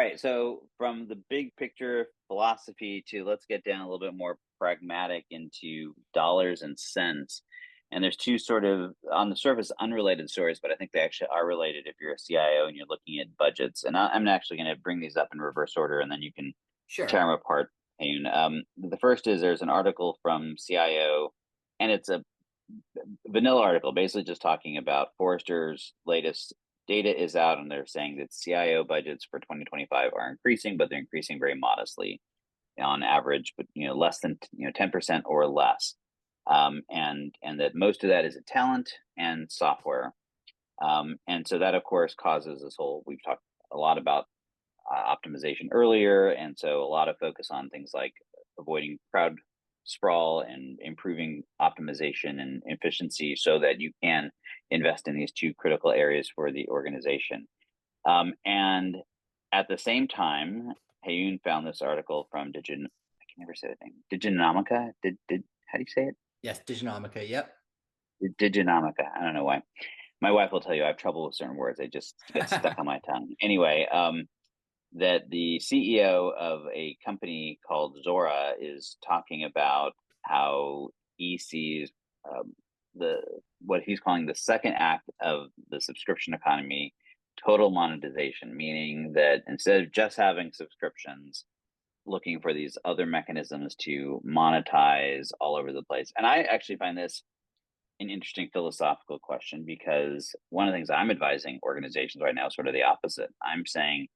right. So from the big picture philosophy to let's get down a little bit more pragmatic into dollars and cents. And there's two sort of on the surface unrelated stories, but I think they actually are related if you're a CIO and you're looking at budgets. And I'm actually going to bring these up in reverse order, and then you can tear Sure. them apart. Hyoun. The first is there's an article from CIO, and it's a vanilla article, basically just talking about Forrester's latest data is out, and they're saying that CIO budgets for 2025 are increasing, but they're increasing very modestly on average, but less than 10% or less, and that most of that is talent and software, and so that of course causes this whole. We've talked a lot about optimization earlier, and so a lot of focus on things like avoiding crowd sprawl and improving optimization and efficiency so that you can invest in these two critical areas for the organization. And at the same time, Hyoun found this article from I can never say the name. Diginomica. Did how do you say it? Yes, Diginomica. Yep. Diginomica. I don't know why. My wife will tell you I have trouble with certain words. They just get stuck on my tongue. Anyway, that the CEO of a company called Zora is talking about how he sees the what he's calling the second act of the subscription economy, total monetization, meaning that instead of just having subscriptions, looking for these other mechanisms to monetize all over the place. And I actually find this an interesting philosophical question, because one of the things I'm advising organizations right now is sort of the opposite. I'm saying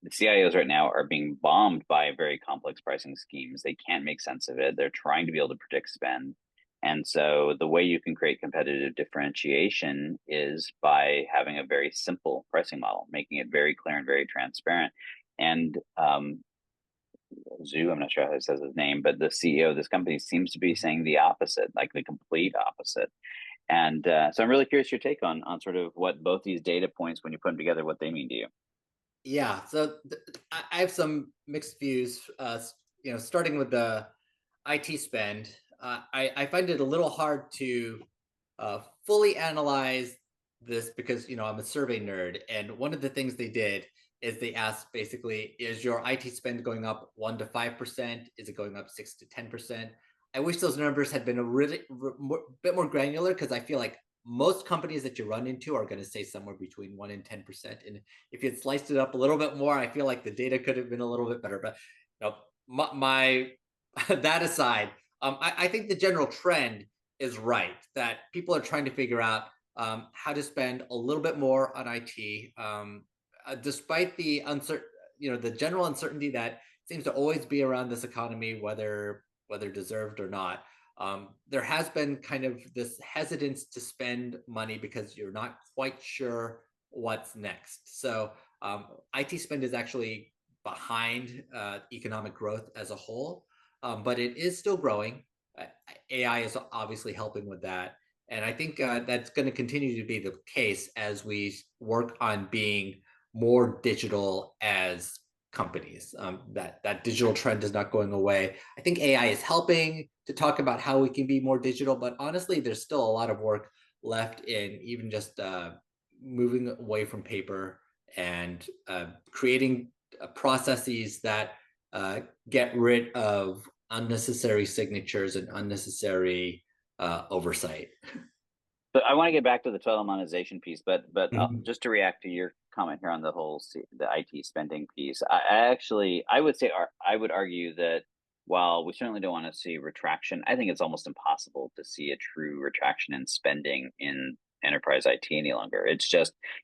the CIOs right now are being bombed by very complex pricing schemes. They can't make sense of it. They're trying to be able to predict spend. And so the way you can create competitive differentiation is by having a very simple pricing model, making it very clear and very transparent. And I'm not sure how he says his name, but the CEO of this company seems to be saying the opposite, like the complete opposite. And so I'm really curious your take on sort of what both these data points, when you put them together, what they mean to you. Yeah. So I have some mixed views. Starting with the IT spend, I find it a little hard to fully analyze this because I'm a survey nerd, and one of the things they did is they asked basically, is your IT spend going up 1 to 5%? Is it going up 6 to 10%? I wish those numbers had been a bit more granular, because I feel like most companies that you run into are going to say somewhere between 1 and 10%. And if you had sliced it up a little bit more, I feel like the data could have been a little bit better. But my that aside, I think the general trend is right, that people are trying to figure out how to spend a little bit more on IT, despite the the general uncertainty that seems to always be around this economy, whether deserved or not. There has been kind of this hesitance to spend money because you're not quite sure what's next. So IT spend is actually behind economic growth as a whole, but it is still growing. AI is obviously helping with that. And I think that's going to continue to be the case as we work on being more digital as companies. That digital trend is not going away. I think AI is helping to talk about how we can be more digital, but honestly, there's still a lot of work left in even just moving away from paper and creating processes that get rid of unnecessary signatures and unnecessary oversight. So I want to get back to the total monetization piece, but Mhm. just to react to your comment here on the whole the IT spending piece, I would say I would argue that while we certainly don't want to see retraction, I think it's almost impossible to see a true retraction in spending in enterprise IT any longer. It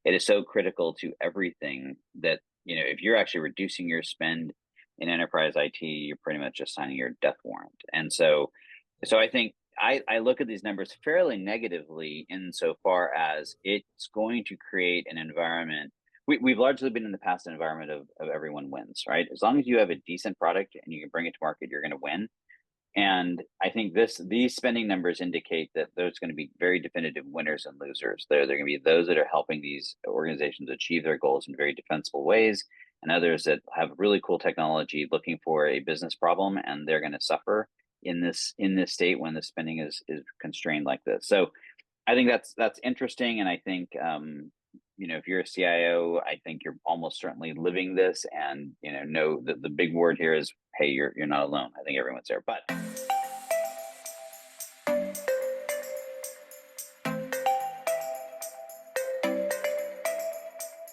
is so critical to everything that if you're actually reducing your spend in enterprise IT, you're pretty much just signing your death warrant. And so I think I look at these numbers fairly negatively insofar as it's going to create an environment. We've largely been in the past an environment of everyone wins, right? As long as you have a decent product and you can bring it to market, you're going to win. And I think these spending numbers indicate that there's going to be very definitive winners and losers. They're going to be those that are helping these organizations achieve their goals in very defensible ways, and others that have really cool technology looking for a business problem, and they're going to suffer in this state when the spending is constrained like this. So I think that's interesting, and I think if you're a CIO, I think you're almost certainly living this, and know that the big word here is, hey, you're not alone. I think everyone's there, but